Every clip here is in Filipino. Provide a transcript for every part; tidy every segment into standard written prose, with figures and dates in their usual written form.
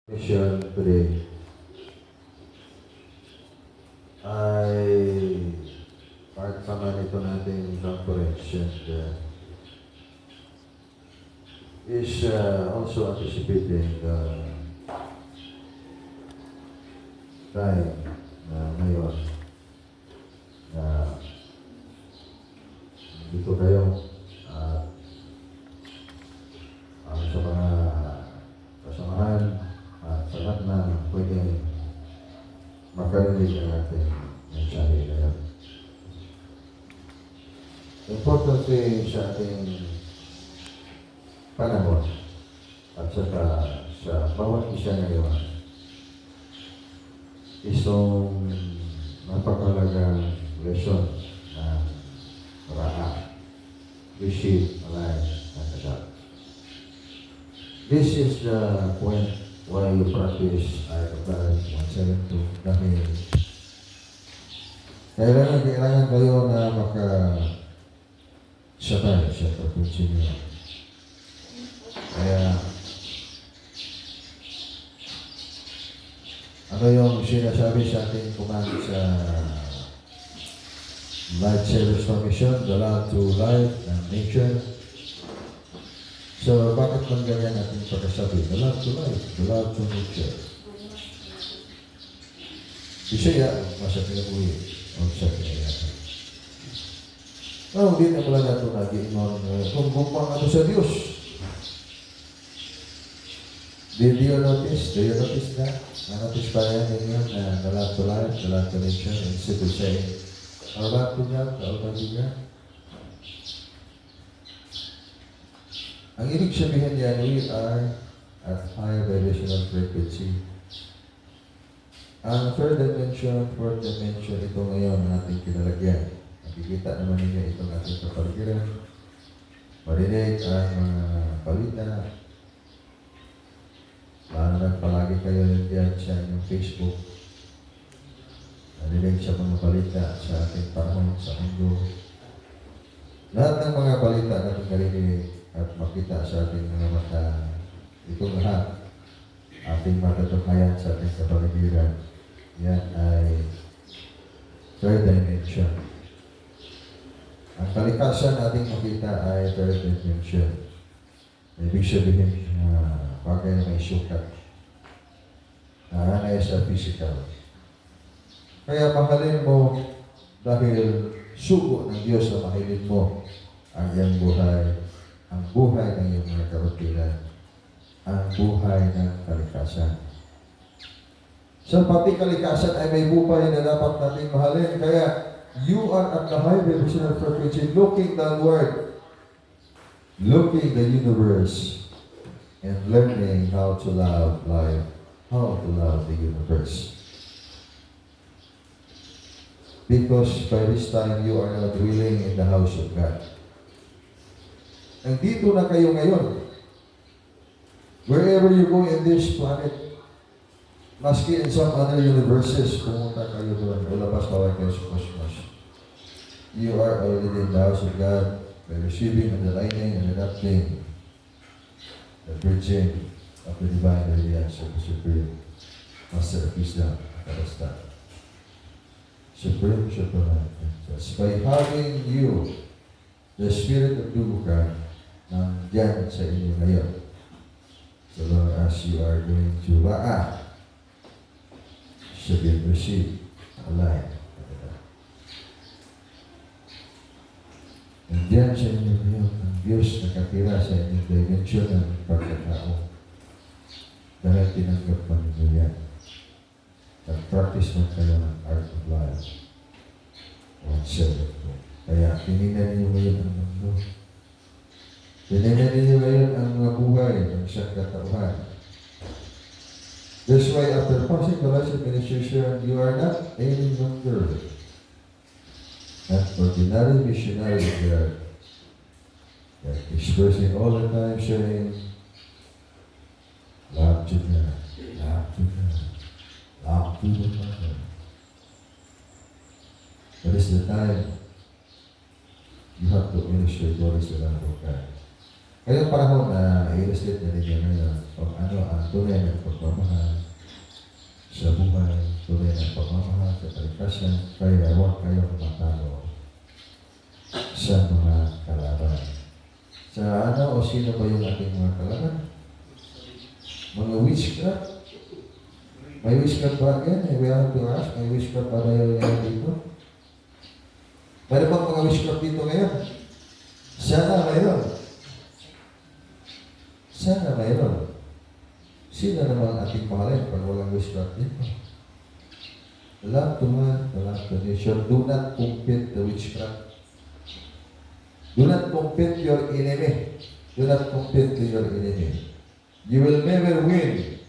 Mission today ay part naman ito nating conference and is also anticipating the time na ngayon na dito kayo at sa mga kasamahan at sa lahat na pwede makarinig ng ating mensahe ngayon. Importante sa ating panahon at saka sa bawat isa ngayon isang napakalagang lesson na Raha, receive alive at adapt. This is the point why you practice art of life 172 dahil kailangan kayo na sabay sa pagpunsin niyo. Kaya ano yung sinasabi sa ating command sa Life Service Commission, the love to life and nature. So, bakit man ganyan ating pagkasabi? The love to life, the love to nature. Isaya, masa pinabuhi, o sa pinayatan. Hindi na pala nato nag-iinom kung bukpang ato sa Diyos. Did you notice? Do you notice na? Na-notice pa yan ninyo na the love to life, the love to nature, instead of saying, Allah to God, Allah to God. Ang ibig sabihin niyan, we are at higher vibrational frequency. Ang third dimension, fourth dimension, ito ngayon ang ating kinalagyan. Nakikita naman ninyo itong ating kapaligiran. Marinig ang mga balita. Lalo na palagi kayo nandiyan sa inyong Facebook. Narinig sa mga balita sa ating panahon, sa mundo. Lahat ng mga balita na narinig at makita sa ating mga mata, itong lahat, ating matatuhayan sa ating kapaligiran, yan ay third dimension. Ang kalikasan ating makita ay third dimension. Ibig sabihin, bagay na may sukat. Naanay sa physical. Kaya mahalin mo dahil sugo ng Diyos na mahilin mo ang iyong buhay, ang buhay ng iyong mga karutilan, ang buhay ng kalikasan. Sa pati kalikasan ay may buhay na dapat nating mahalin. Kaya you are at the high vibrational frequency looking downward, looking the universe, and learning how to love life, how to love the universe. Because by this time, you are now dwelling in the house of God. Nandito na kayo ngayon. Wherever you go in this planet, maski in some other universes, pumunta kayo doon, ulabas bawal kayo sa cosmos. You are already in the house of God by receiving and aligning and adapting the bridging of the divine radiance of the Supreme Master of Wisdom, Karasta. Supreme Supermanifest. By having you, the Spirit of Dubukan, nandyan sa inyo ngayon. So long as you are going to Ra'a, should be received alive. Nandyan sa inyo ngayon, ang Diyos nakatira sa inyong dimension ng pagkatao. Dahil tinanggap pa ninyo yan. Nag-practice mo kayo ng art of life. Kaya tinignan niyo ngayon ang mundo. Tinignan niyo ngayon ang mga buhay ng isang katauhan. That's why after passing the life administration, you are not any longer an ordinary missionary there that is expressing all the time saying, love to God, love to God. Love to the Father. That is the time you have to illustrate what is the love of God. Ngayong panahon na i-illustrate na ninyo ngayon kung ano ang tunay ng pagmamahal sa buhay, tunay ng pagmamahal sa kalikasan, kaya huwag kayong matalo sa mga kalaban. Sa ano o sino ba yung ating mga kalaban? Mga witchcraft? May witchcraft ba yan? We have to ask, may witchcraft ba tayo ngayon dito? Mayroon bang mga witchcraft dito ngayon? Sana mayroon. Sana mayroon. Sino naman ating mahalin pag walang witchcraft dito? The love to man, the love to nation. Do not compete the witchcraft. Do not compete your enemy. Do not compete to your enemy. You will never win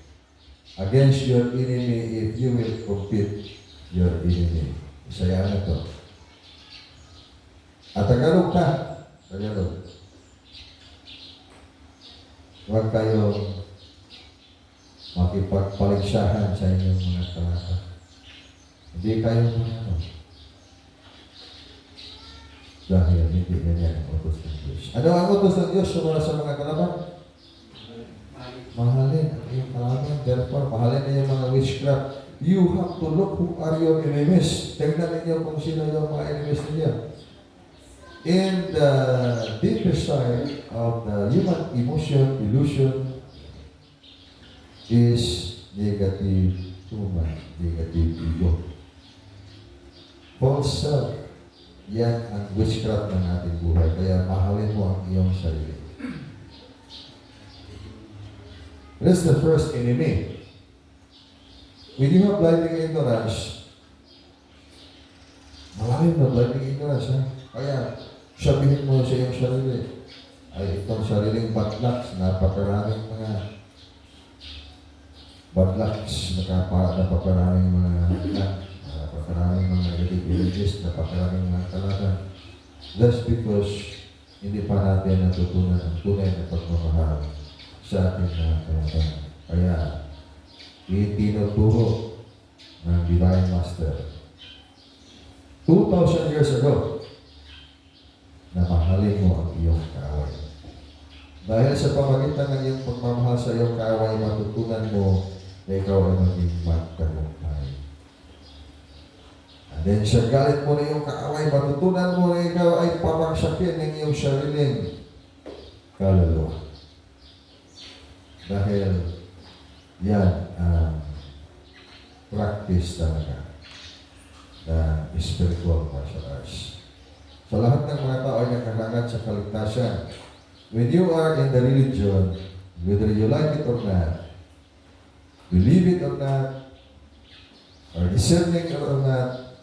against your enemy if you will compete your enemy. Isaya na to. At Tagalog ka. Tagalog. Huwag kayong makipagpaligsahan sa inyong mga kalaban. Hindi kayo mga ano. Dahil hindi ganyan ang utos ng Diyos. Ano ang utos ng Diyos sa mga kalaban? Mahalin ang iyong kalaban. Therefore, mahalin na yung mga witchcraft. You have to look who are your enemies. Tignan ninyo kung sino yung mga enemies ninyo. In the deeper side of the human emotion, illusion, is negative human, negative ego. False self, yan ang witchcraft ng ating buhay. Kaya mahalin mo ang iyong sarili. That's the first enemy. When you have blinding ignorance, malalim na blinding ignorance, ha? Kaya, sabihin mo sa iyong sarili, ay itong sariling badlaks, napakaraming mga badlaks, napakaraming mga napakaraming mga religious, napakaraming mga kalaban. That's because hindi pa natin natutunan ang tunay na pagmamahal sa ating mga kalaban. Kaya, itinuturo ng Divine Master 2,000 years ago na mahalin mo ang iyong kaaway. Dahil sa pamagitan ng iyong pagmamahal sa iyong kaaway, matutunan mo na ikaw ay maging magtagumpay. And then sa galit mo na iyong kaaway, matutunan mo na ikaw ay pamagsakin ng iyong sariling kaluluwa. Dahil yan ang practice talaga ng spiritual martial arts. Sa lahat ng mga tao ay nakahangad sa kaligtasan. When you are in the religion, whether you like it or not, believe it or not, or discerning it or not,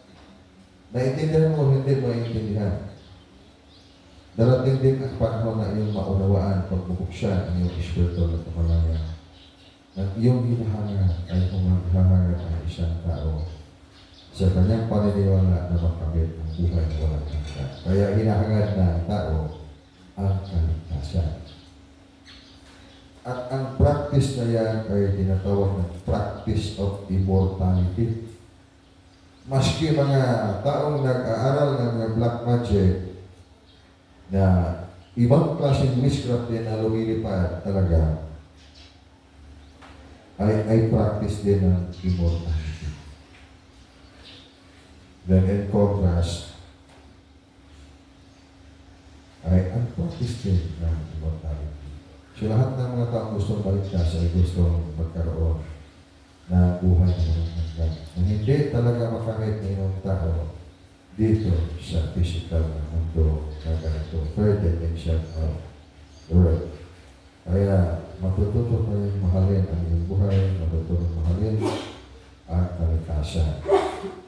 naiintindihan mo o hindi maiintindihan. Darating din ang panahon na iyong maunawaan pagbubuksan ang iyong spiritual na kamalayan. At iyong hinahangad ay humaghahangad ang isang tao sa kanyang paniniwala na makamit ang buhay na walang hanggan. Kaya hinahangad ng tao ang kaligtasan. At ang practice na yan ay tinatawag ng practice of immortality. Maski mga taong nag-aaral ng black magic na ibang klaseng witchcraft din na lumilipad talaga, ay practice din ng immortality. Then in contrast, ay ang practice din ng immortality. So lahat ng mga taong gustong baligtas ay gustong magkaroon ng buhay na walang hanggan. Na hindi talaga makamit ng inyong tao dito sa physical na mundo na ganito. Third dimension of the world. Kaya matututo kayong mahalin ang inyong buhay, matututo mahalin ang kaligtasan.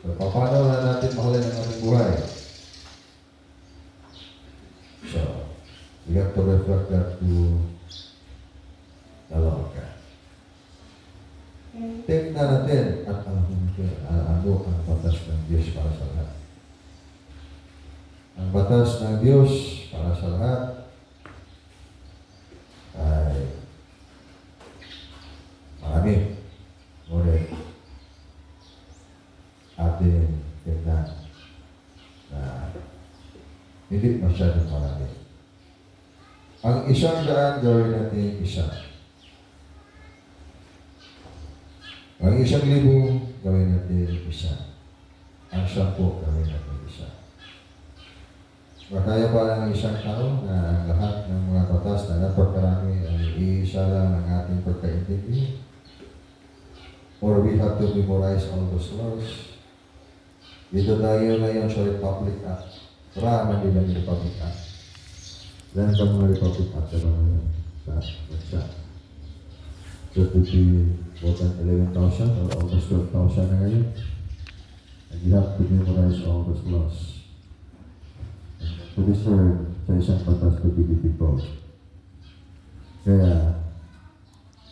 So, paano na natin mahalin ang ating buhay? So, we have to reflect that to the Lord God. Tingnan natin at alamin natin ano ang batas ng Diyos para sa lahat. Ang batas ng Diyos para sa lahat ay marami. Ngunit atin tingnan na hindi masyadong marami. Ang 100 gawin natin isa. Ang 1,000 gawin natin isa. Ang 10 gawin natin isa. Makaya pa ng isang tao na ang lahat ng mga batas na napakarami ay iisa lang ang ating pagkaintindi? Or we have to memorize all those laws? Dito tayo ngayon sa Republic Act. Raman din ang Republic Act. Ilan ka mga Republic Act sa mga sa bansa? So, it would be more than 11,000 or almost 12,000 na ngayon. And you have to memorize all those laws. To discern sa isang batas to be difficult. Kaya,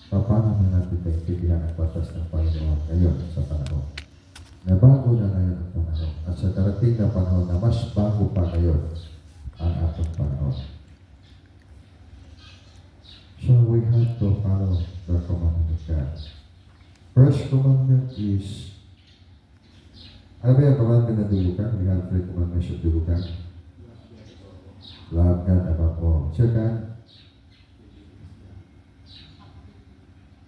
paano na natin kaintindihan ang batas ng Panginoon ngayon sa panahon? Na bago na ngayon ang panahon. At sa darating na panahon na mas bago pa ngayon ang atong panahon. So we have to follow the commandment of God. First commandment is, ano ba yung commandment na dulukan? We have 3 commandments of dulukan. Love God above all. Second,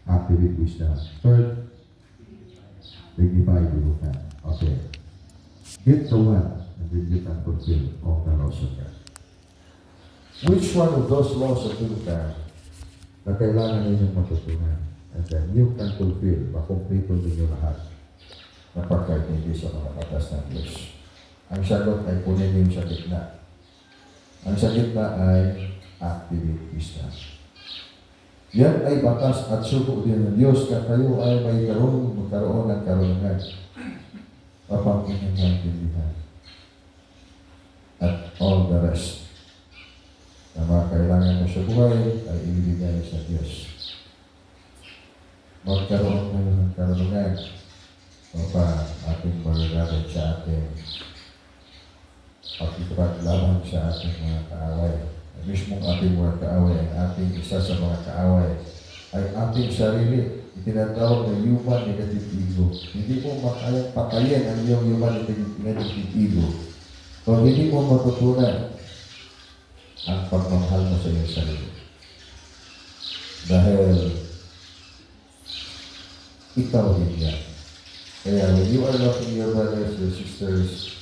activate wisdom. Third, dignify dulukan. Okay. Get the one, and then you can fulfill all the laws of God. Which one of those laws of dulukan na kailangan ninyong matutunan? And then you can fulfill, makumplito ninyo lahat na pagkaintindi sa mga batas ng Diyos. Ang sagot ay kunin niyo sa gitna. Ang sa gitna ay activate wisdom. Yan ay batas at suko din ng Diyos na kayo ay magkaroon ng karunungan upang inyong maintindihan. At all the rest na mga kailangan mo sa buhay ay ibibigay sa Diyos. Magkaroon kayo ng karunungan upang ating magagamit sa ating pagkipaglaban sa ating mga kaaway. Mismong ating mga kaaway, ang ating isa sa mga kaaway ay ating sarili. Itinatawag na human negative ego. Hindi mo makayang patayin ang iyong human negative ego. Kung hindi mo matutunan ang pagmamahal mo sa iyong sarili. Dahil ikaw hindi yan. Kaya when you are loving your brothers, your sisters,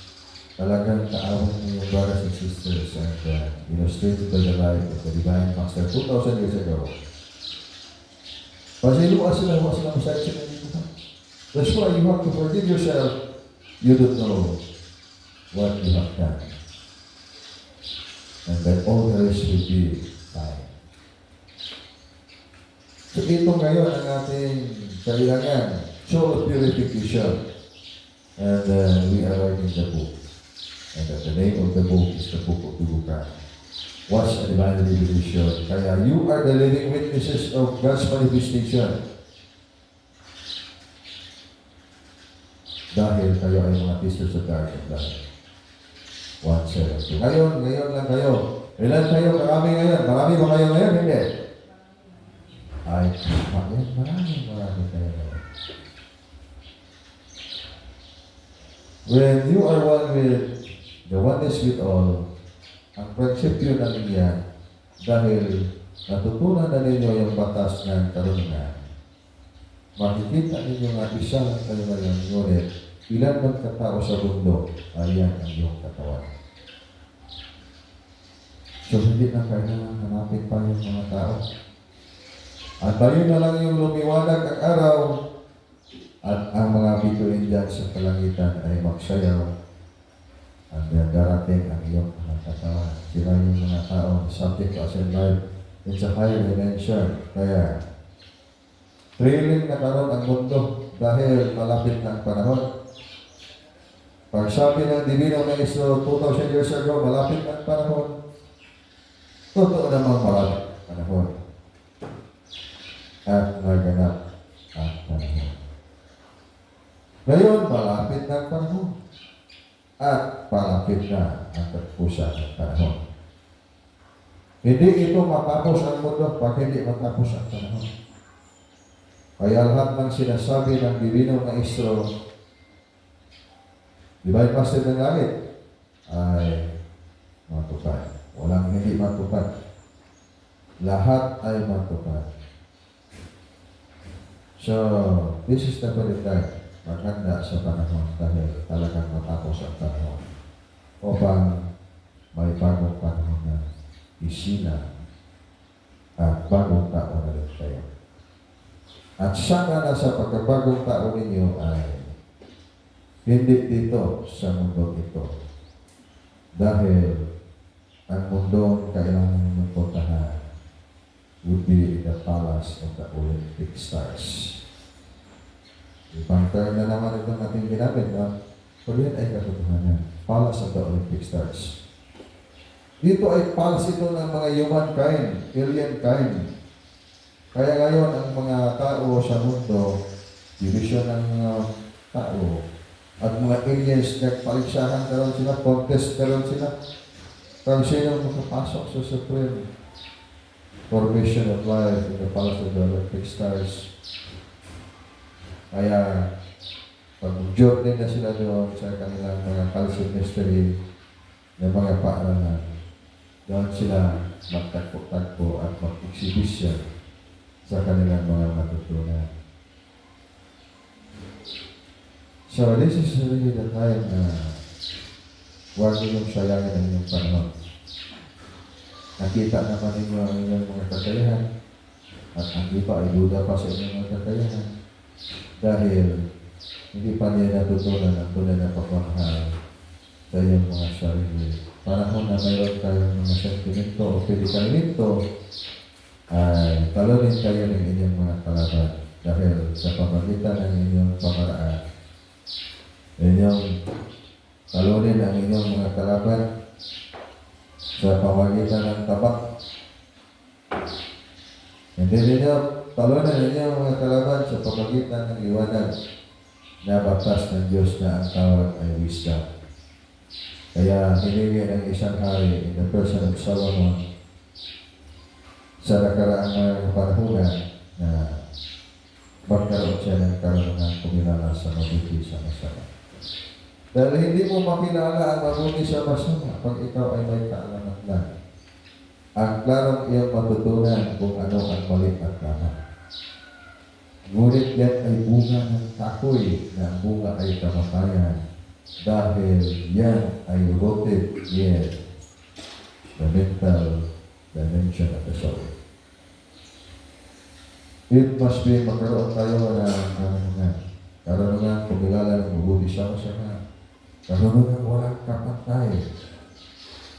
talagang kaawin mo yung brothers and sisters and illustrated by the life of the Divine Master 2,000 years ago. Pasiluwa sila masaya sila dito. That's why you have to forgive yourself. You don't know what you have done. And then all the rest will be fine. So ito ngayon ang ating kailangan. Soul purification. And we are writing the book. And the name of the book is the Book of Dulukan. What's a divine revelation? Kaya you are the living witnesses of God's manifestation. Dahil kayo ay mga sisters of God and God. 1:17. Ngayon lang kayo. Ilan kayo? Marami ngayon. Marami ba kayo ngayon? Hindi. Ay, marami kayo ngayon. When you are one with the oneness with all, ang prinsipyo na niyan, dahil natutunan na ninyo yung batas ng karunungan, makikita ninyo nga isa lang kayo ngayon, ngunit ilan man katao sa mundo, ayan ang iyong katawan. So hindi na kailangan hanapin pa yung mga tao. At tayo na lang yung lumiwanag ang araw, at ang mga bituin dyan sa kalangitan ay magsayaw. At darating ang iyong mga katawan. Sila yung mga tao subject to us in life. It's a higher dimension. Kaya, thrilling na karoon ang mundo dahil malapit na ang panahon. Pag sabi ng Divino Maestro 2,000 years ago, malapit na ang panahon. Totoo namang malapit ang panahon. At naganap ang panahon. Ngayon, malapit na ang panahon. At palapit na ang tagpusan ng panahon. Hindi ito matapos ang mundo pag hindi matapos ang panahon. Kaya lahat ng sinasabi ng Divino Maestro, Divine Master ng Langit, ay matupad. Walang hindi matupad. lahat ay matupad. So, this is the very time maghanda sa panahon dahil talagang matapos ang panahon upang may bagong panahon na isina at bagong tao na rin kayo. At sana na sa pagkabagong tao ninyo ay hindi dito sa mundo ito. Dahil ang mundo kailangan ng puntahan would be the palace of the Olympic stars. Ibang term na naman itong ating ginamit, no? Pero yan ay katotohanan. Palace of the Olympic stars. Dito ay palace ito ng mga humankind, alien kind. Kaya ngayon, ang mga tao sa mundo, division ng mga tao, at mga aliens, nagpaligsahan karon sila, contest karon sila. Kung sino makapasok sa supreme formation of life in the palace of the Olympic stars. Kaya, pag-journey na sila doon sa kanilang mga calcium mystery na mga paaralan, doon sila magtagpo-tagpo at mag-exhibition sa kanilang mga matutunan. So, this is really the time na huwag ninyong sayangin ang inyong panahon. Nakita naman ninyo ang inyong mga kakayahan at ang iba ay duda pa sa inyong mga kakayahan dahil hindi pa niya natutunan ang tunay na pagmamahal sa inyong mga sarili. Panahon na mayroon kayong mga sentimento o pedikamento ay talunin kayo ng inyong mga kalaban dahil sa pamagitan ng inyong pamaraan, inyong talunin ang inyong mga kalaban sa pamagitan ng tabak. Hindi ninyo talunin ang inyong mga kalaban sa pamagitan ng liwanag na batas ng Diyos na ang tawag ay wisdom. Kaya hiningi ng isang hari in the person of Solomon sa nakaraang mga panahunan na magkaroon siya ng karunungan kumilala sa mabuti sa masama. Dahil hindi mo makilala ang mabuti sa masama pag ikaw ay may kaalaman lang. Ang klarong iyong matutunan kung ano ang mali at tama. Ngunit yan ay bunga ng kahoy na ang bunga ay kamatayan dahil yan ay rooted in the mental dimension of the soul. It must be magkaroon tayo ng karunungan. Karunungan kumilala ng mabuti sa masama. Karunungan walang kapantay.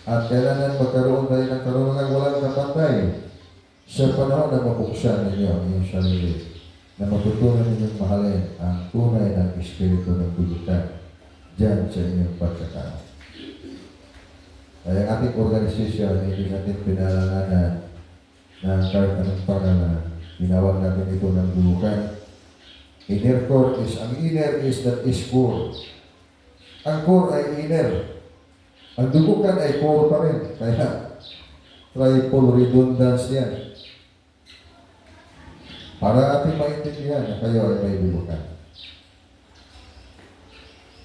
At kailangan magkaroon tayo ng karunungan walang kapantay sa panahon na mabuksan ninyo ang inyong sarili na matutunan ninyong mahalin ang tunay ng espiritu ng tulitan dyan sa inyong pagkatao. Kaya ang ating organisasyon, hindi natin pinalalanan na kahit anong pangalan, tinawag natin ito ng dubukan. Inner core is, ang inner is that is core. Ang core ay inner. Ang dubukan ay core pa rin. Kaya, triple redundance yan. Para ating maintindihan na kayo ay may dubukan.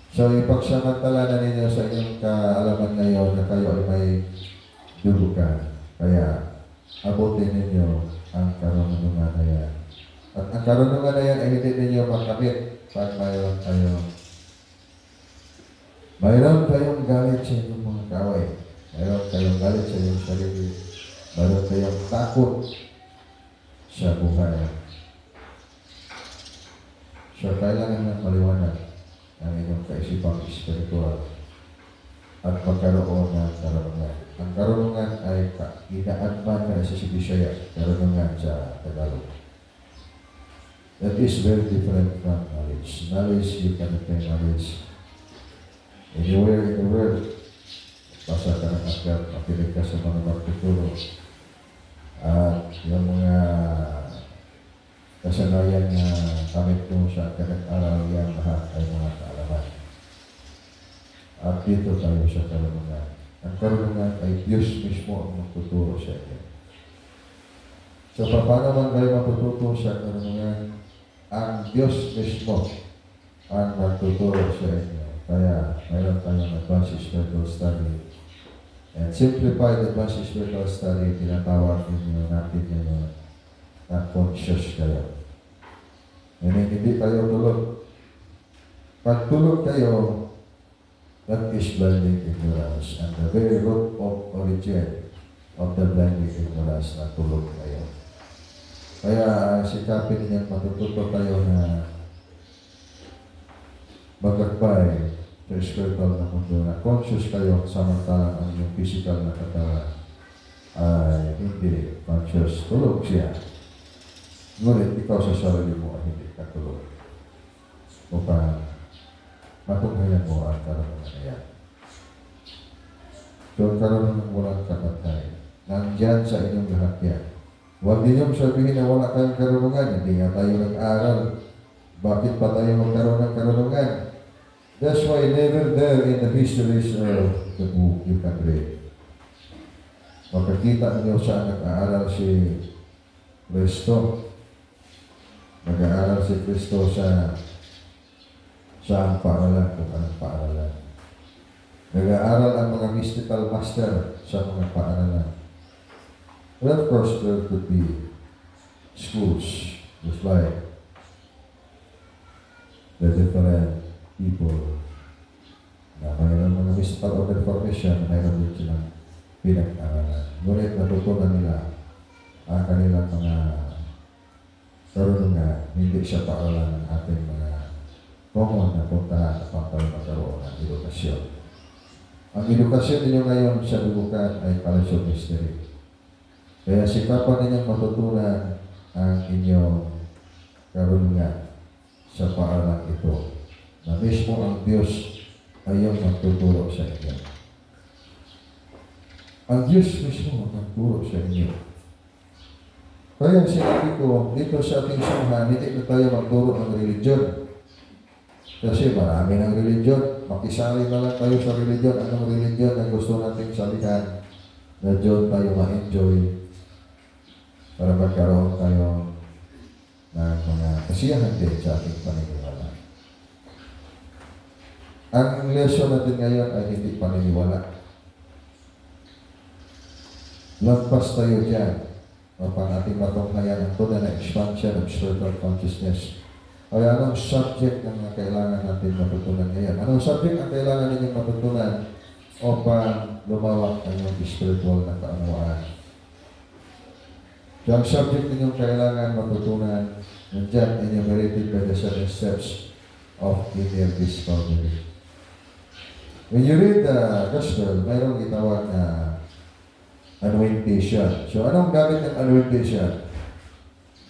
So, ipagsamantala na ninyo sa inyong kaalaman ngayon na kayo ay may dubukan. Kaya, abutin ninyo ang karunungan na yan. At ang karunungan na yan ay hindi ninyo makamit pag mayroon kayong galit sa inyong mga kaway. Mayroon kayong galit sa inyong sarili. Mayroon kayong takot sa buhay. So, kailangan ng maliwanag ang inyong kaisipang espiritual at pagkaroon ng karunungan. Ang karunungan ay inaadman na sa Bisaya, karunungan sa Tagalog. That is very different from knowledge. Knowledge, you can obtain knowledge anywhere in the world. Basta ka ng agad, makinig ka sa mga magtuturo. At yung mga kasanayan na kamit mo sa kanag-aral yan lahat ay mga kaalaman. At dito tayo sa karunungan. Ang karunungan ay Diyos mismo ang magtuturo sa inyo. So, paano man kayo matututo sa karunungan? Ang Diyos mismo ang magtuturo sa inyo. Kaya, mayroon tayong advanced spiritual study And Simplified Advanced Spiritual Study, tinatawag ninyo natin ngayon na conscious kayo. Hindi kayo tulog. Pag tulog kayo, that is blinding ignorance. And the very root of origin of the blinding ignorance na tulog kayo. Kaya sikapin ninyong matututo kayo na maglakbay sa spiritual na mundo na conscious kayo samantalang ang inyong physical na katawan ay hindi conscious. Tulog siya. Ngunit ikaw sa sarili mo ay hindi ka tulog. Upang matunghayan mo ang karunungan na yan. So, ang karunungan ng walang kapatay, nandyan sa inyong lahat yan. Huwag ninyong sabihin na wala kayong karunungan, hindi nga tayo nag-aaral. Bakit pa tayo magkaroon ng karunungan? That's why never there in the histories of the book you can read. Makakita niyo saan nag-aaral si Kristo. Nag-aaral si Kristo sa saan paaralan, kung anong paaralan. Nag-aaral ang mga mystical master sa mga paaralan. Well, of course, there could be schools, just like the different people na mayroon mga mystical of information, mayroon din silang pinag-aralan. Ngunit natutunan nila ang kanilang mga karunungan, hindi siya paaralan ng ating mga common na puntahan upang tayo magkaroon ng edukasyon. Ang edukasyon ninyo ngayon sa dubukan ay College of Mystery. Kaya sikapan ninyong matutunan ang inyong karunungan sa paaralan ito na mismo ang Diyos ay yung magtuturo sa inyo. Ang Diyos mismo ang magtuturo sa inyo. Kaya sinabi ko, dito sa ating samahan, hindi na tayo magturo ng religion. Kasi marami ng religion. Makisali na lang tayo sa religion. Anong religion na gusto nating salihan na Diyon tayo ma-enjoy para magkaroon tayo ng mga kasiyahan din sa ating paniniwala. Ang lesson natin ngayon ay hindi paniniwala. Lampas tayo dyan upang ating matunghayan ang tunay na expansion of spiritual consciousness. Ay anong subject ang kailangan natin matutunan ngayon? Anong subject ang kailangan ninyong matutunan upang lumawak ang inyong spiritual na kaunawaan? So, ang subject ninyong kailangan matutunan, nandiyan enumerated by the 7 steps of linear discovery. When you read the Gospel, mayroong itawag na anointation. So, anong gamit ng anointation?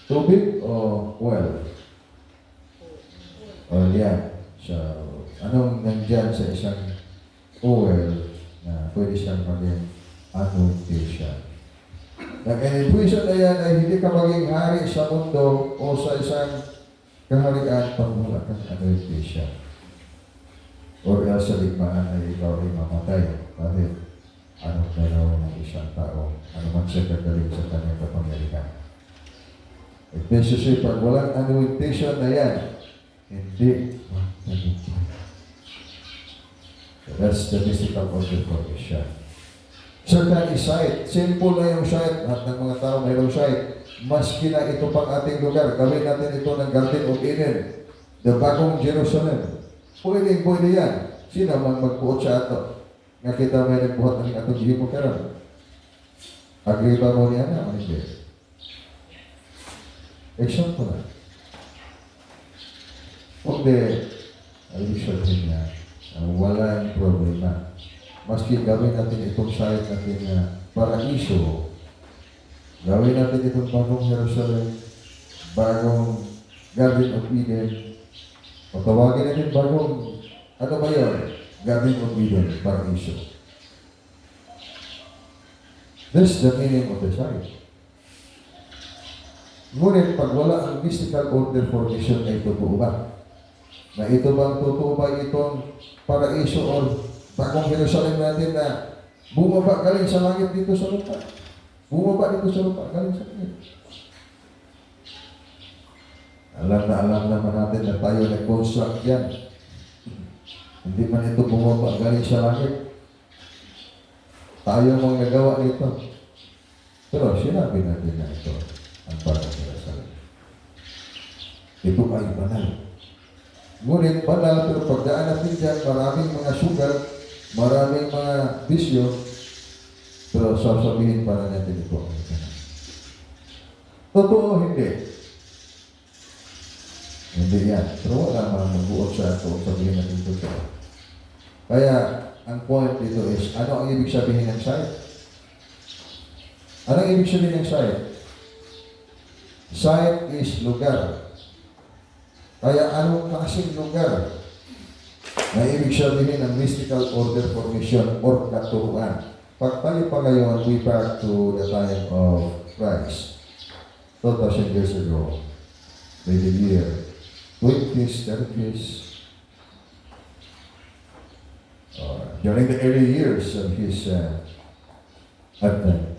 Tubig o oil? Oil yan. So, anong nandiyan sa isang oil na pwede siyang maging anointation? Nag-infusion na yan ay hindi ka maging hari sa mundo o sa isang kaharian pag wala kang anointation. O sa ligmaan ay ikaw ay mamatay. Bakit? Anong gagawin ng isang tao? Ano man siya gagaling sa kanyang kapangyarihan? Especially pag walang anointation na yan, hindi magtagumpay. So that's the mystical order formation. Certain sight. Simple na yung sight. At ng mga tao mayroong sight. Maski na ito pang ating lugar. Gawin natin ito ng Garden of Eden. The bagong Jerusalem. Pwede yan. Sino man magbuot sa ato? Nga kita may nagbuhat ng atong gihimo karon. Agree ba mo niya na? Hindi. Example na. Kundi, ay sabihin niya, walang problema. Maski gawin natin itong site natin na paraiso, gawin natin itong bagong Jerusalem, bagong Garden of Eden, o tawagin natin bagong, ano ba yun? Garden of Eden, paraiso. That's the meaning of the site. Ngunit pag wala ang mystical order formation ay totoo ba? Na ito bang totoo ba itong paraiso o bagong Jerusalem natin na bumaba galing sa langit dito sa lupa? Bumaba dito sa lupa galing sa langit. Alam naman natin na tayo nag-construct yan. Hindi man ito bumaba galing sa langit. tayo mong nagawa nito. Pero sinabi natin na ito ang banal na dasal. Ito ay banal. Ngunit banal, pero pagdaan natin dyan, maraming mga sugat, maraming mga bisyo, pero sasabihin para natin ito ang banal. Totoo, hindi. Hindi yan. Pero wala mga magbuot sa ito, sabihin natin totoo. Kaya, ang point dito is, ano ang ibig sabihin ng sight? Ano ang ibig sabihin ng sight? Sight is lugar. Kaya anong klaseng lugar na ibig sabihin ng mystical order formation or katuruan? Pagpali pa ngayon, we back to the time of Christ. 2,000 years ago, maybe year 20s, 30s, during the early years of his advent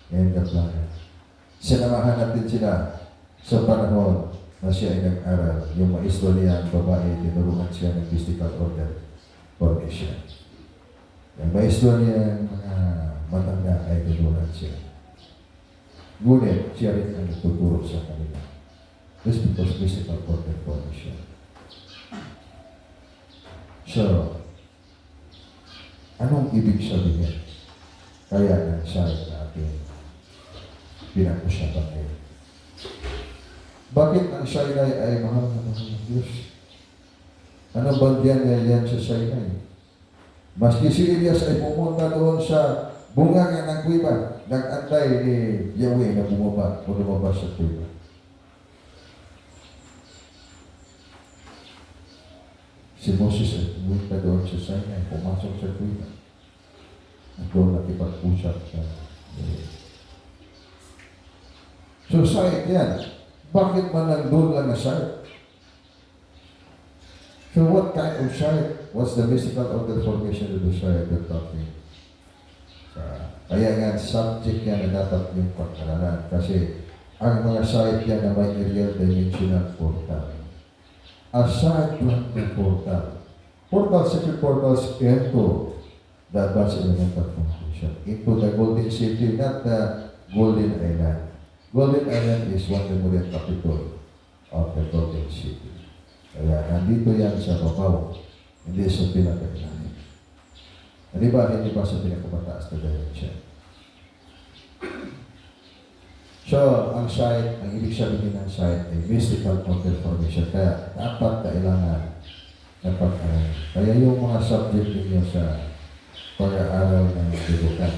in the planet. Sinamahan natin sila sa panahon na siya ay nag-aral. Yung maestro niya, ang babae, tinuruan siya ng mystical order formation. Yung maestro niya, mga matanda ay tinuruan siya. Ngunit, siya rin ang tuturo sa kanila. This because mystical order formation. So, anong ibig sabihin? Kaya ng sight na ating pinag-usapan ngayon. Bakit ang Sinai ay mahal na mahal ng Diyos? Ano ba yan sa Sinai? Maski si Elias ay pumunta doon sa bunga ng kuiba, nag-antay ni Yahweh na bumaba o lumabas sa kuiba. Si Moses ay pumunta doon sa Sinai, pumasok sa kuiba. At doon nakipag-usap sa So, sight yan. Bakit man nandun lang na sight? So, what kind of sight? What's the mystical order formation of the sight we're talking? Kaya nga, subject yan na dapat yung pag-aralan. Kasi, ang mga sight yan na may aerial dimensional portal. A sight lang ng portal. Portal, secret portals into the advanced elemental foundation. Into the golden city, not the golden island. Golden Island is one memorial capital of the Golden City. Kaya nandito yan sa babaw, hindi sa pinakailalim. Hindi ba sa pinakamataas na direction? So, ang sight, ang ibig sabihin ng sight ay mystical order formation. Kaya dapat kailangan ng pag-aaral. Kaya yung mga subject ninyo sa pag-aaral ng bilukan,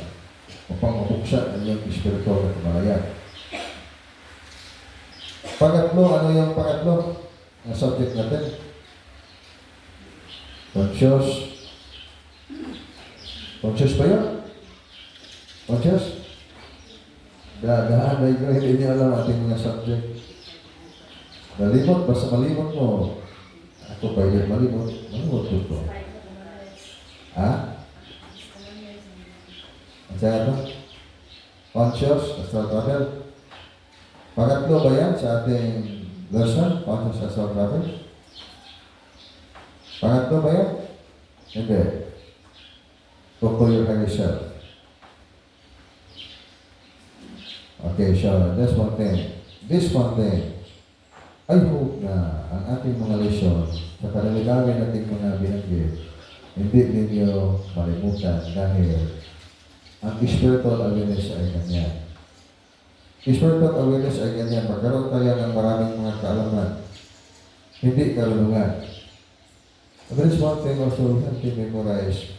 upang mabuksan ang yung espiritual na kamalayan. Pangatlo, ano yung pangatlo? Ang subject natin? Conscious. Conscious ba yun? Conscious? Dahan, hindi niyo alam ating mga subject. Malimot, basta malimot mo. Ako pa yun, malimot. Malimot ko. Ha? Ang saan ito? Conscious, astral travel. Pangatlo ba yan sa ating lesson? Conscious astral travel? Pangatlo ba yan? Hindi. Talk to your higher self. Okay, so that's one thing. This one thing, I hope na ang ating mga lesson sa kadami-dami nating mga binanggit, hindi ninyo malimutan dahil ang spiritual awareness ay ganyan. Spiritual awareness ay ganyan. Magkaroon tayo ng maraming mga kaalaman. Hindi karunungan. There is one thing also we have to memorize.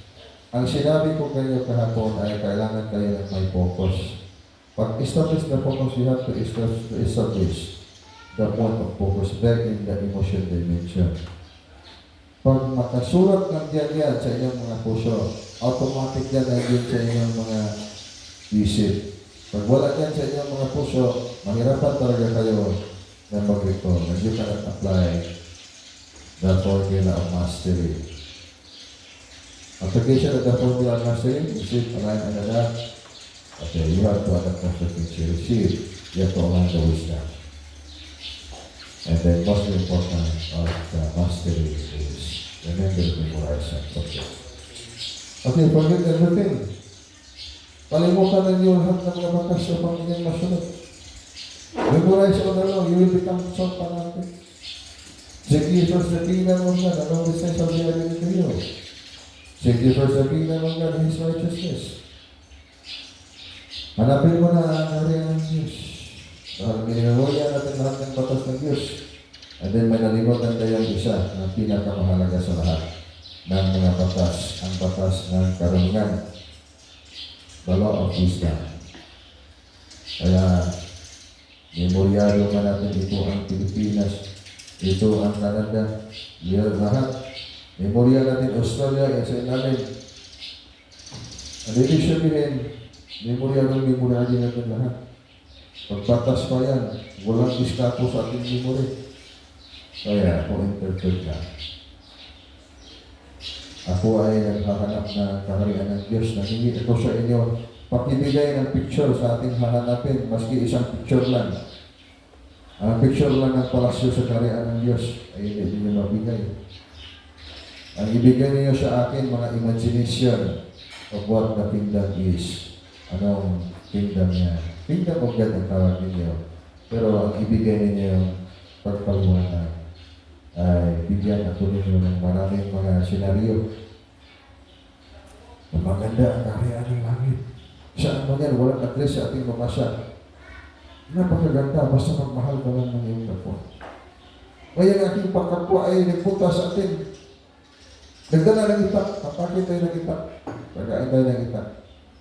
Ang sinabi ko kayo kahapon ay kailangan kayo ng may focus. Pag-establish na focus, you have to establish the point of focus back in the emotion dimension. Pag makasulat ng yan sa inyong mga puso, automatic yan ay yun sa inyong mga isip. Pag wala yan sa inyong mga puso, mahirapan talaga kayo na mag-recall. And you cannot apply the formula of mastery. Application of the formula of mastery, receive, align, and adapt. Okay, you have to adapt the things you receive. You have to align the wisdom. And the most important of the mastery is remember to memorize and forget. Okay, forget everything. Kalimutan na niyo lahat ng mga batas sa Panginoon masunod. Memorize all along, you will become so fanatic. Seek ye first the kingdom of God, and all these things shall be added to you. Seek ye first the kingdom of God and His righteousness. Hanapin mo na ang kaharian ng Diyos. Dahil minimemorya natin lahat ng batas ng Diyos. And then may nalimutan tayong isa na pinakamahalaga sa lahat ng mga batas, ang batas ng karunungan. The law of wisdom. Kaya, memoryado nga natin ito ang Pilipinas, ito ang Canada, lahat. Memorya natin Australia, isa namin. Ang ibig sabihin, memoryado natin lahat. Pagbatas pa yan, walang diskapo sa ating memory. Kaya ako interpret na. Ako ay naghahanap na kaharian ng Diyos. Nangingi ako sa inyo, pakibigay ng picture sa ating hahanapin, maski isang picture lang. Ang picture lang ng palasyo sa kaharian ng Diyos ay hindi niyo mabigay. Ang ibigay niyo sa akin, mga imagination of what the kingdom is. Anong kingdom niya? Kingdom of God ang tawag ninyo. Pero ang ibigay ninyo yung pagpaliwanag ay bigyan ako ninyo ng maraming mga senaryo na maganda ang kaharian ng langit. Saan mo yan? Walang address sa ating mamasa. Napakaganda, basta magmahal ka lang ng iyong kapwa. Kaya ang aking pagkapwa ay nagpunta sa atin. Nagdala ng itak, kapakit tayo ng itak, pagkain tayo ng itak.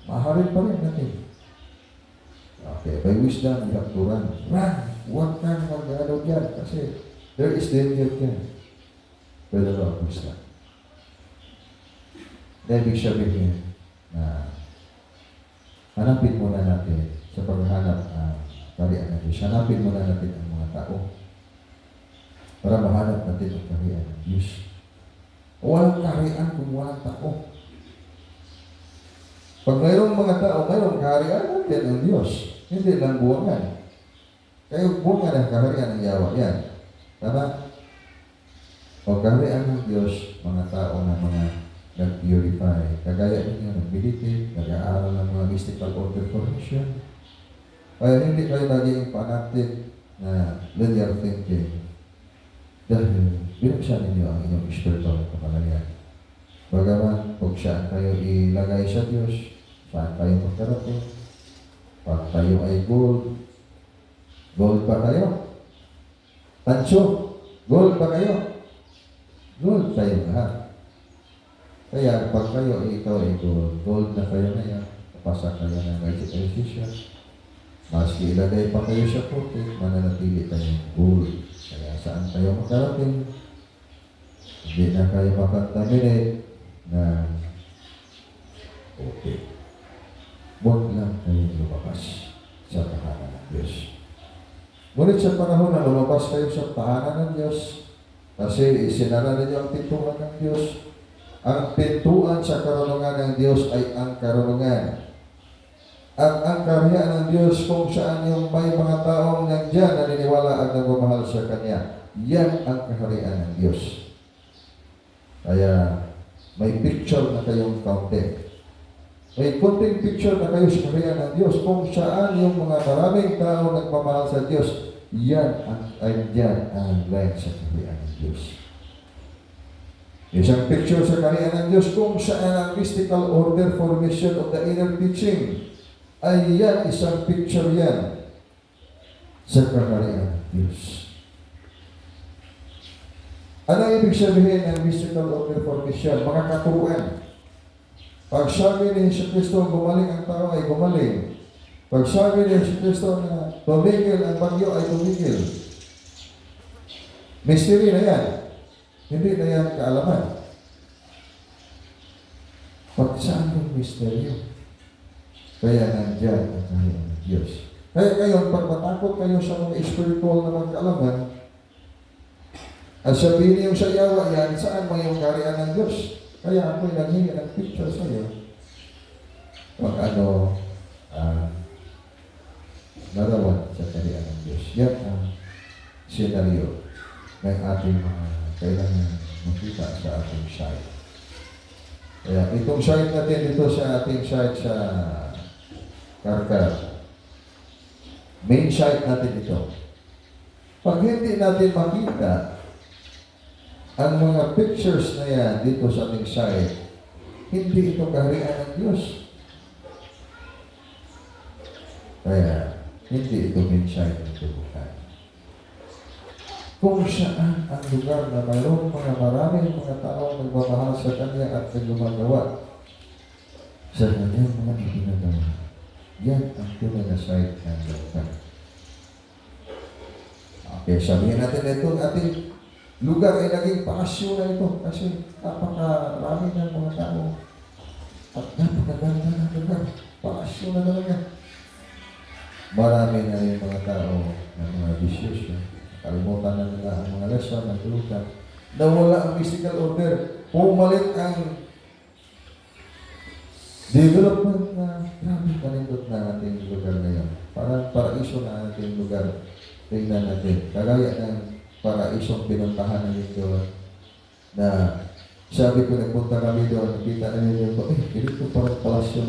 Mahalin pa rin natin. Okay, by wisdom, we have to run. Run! Huwag kang mag-ano dyan kasi there is danger dyan. By the law of wisdom. Ibig sabihin na hanapin muna natin sa paghahanap ng kaharian ng Diyos. Hanapin muna natin ang mga tao para mahanap natin ang kaharian ng Diyos. Walang kaharian kung walang tao. Pag mayroong mga tao, mayroong kaharian natin ang Diyos. Hindi lang buwangan. Kaya buwangan ang kaharian ng Yawa yan. Tama? O kaharian ng Diyos, mga tao na mga nag-purify. Kagaya ninyo, nag-meditate, nag-aaral ng mga mystical order formation. Kaya hindi kayo naging fanatic na linear thinking. Dahil binuksan ninyo ang inyong spiritual na kapalayan. Bagaman, kung saan kayo ilagay sa Diyos, saan kayo magkarating, pag tayo ay gold ba kayo? Tansyo, gold ba kayo? Gold tayo lahat. Kaya pag kayo ay ikaw ay gold na kayo na yan, kapasa kayo ng meditation, maski ilagay pa kayo sa putik, mananatili kayo gold. Kaya saan kayo makarating? Hindi na kayo makontaminate na okay. Huwag lang kayong lumabas sa tahanan ng Diyos. Ngunit sa panahon na lumabas kayo sa tahanan ng Diyos, kasi isinara ninyo ang pintuan ng Diyos, ang pintuan sa karunungan ng Diyos ay ang karunungan. At ang kaharian ng Diyos kung saan yung may mga taong nandyan na naniniwala at nagmamahal sa Kanya. Yan ang kaharian ng Diyos. Kaya may picture na kayong kaunti. May kunting picture na kayo sa kaharian ng Diyos kung saan yung mga maraming tao nagmamahal sa Diyos. Yan ang line sa kaharian ng Diyos. Isang picture sa kaharian ng Diyos kung saan ang mystical order formation of the inner teaching ay yan, isang picture yan sa kaharian ng Diyos. Ano ang ibig sabihin ng mystical order formation? Mga katuruan. Pag sabi ni Jesucristo, gumaling ang tao ay gumaling. Pag sabi ni Jesucristo na tumigil ang bagyo ay tumigil. Mystery na yan. Hindi na yan kaalaman. Pag saan yung mystery? Kaya nandyan ang kaharian ng Diyos. Kaya ngayon, pag matakot kayo sa mga spiritual na magkaalaman, at sabihin niyo sa Yawa yan, saan mo yung kaharian ng Diyos? Kaya ako'y naghingi ng picture sa iyo. Kung ano, narawan sa kaharian ng Diyos. Yan ang senaryo ng ating mga kailangan makita sa ating site. Kaya itong site natin dito sa ating site sa Karkar. Main site natin ito. Pag hindi natin makita ang mga pictures na yan dito sa ating site, hindi ito kaharian ng Diyos. Kaya, hindi ito main site ng tubukan. Kung saan ang lugar na mayroong maraming mga tao nagmamahal sa Kanya at nagmamagawa sa Kanyang mga ginagawa. Yan ang tunay na site ng tubukan. Okay, sabihin natin na itong ating lugar ay naging palasyo na ito kasi napakarami ng mga tao at napakaganda ng lugar. Palasyo na talaga. Marami na yung mga tao ng mga bisyoso. Kalimutan na nila ang mga lesson ng tulutan. Nawala ang physical order. Pumalit ang development na grabe kanindot na ating lugar ngayon. Parang paraiso na ating lugar. Tingnan natin. Kagaya ng paraisong pinuntahan namin doon na sabi ko nagpunta kami doon, nakita namin yung ganito parang palasyo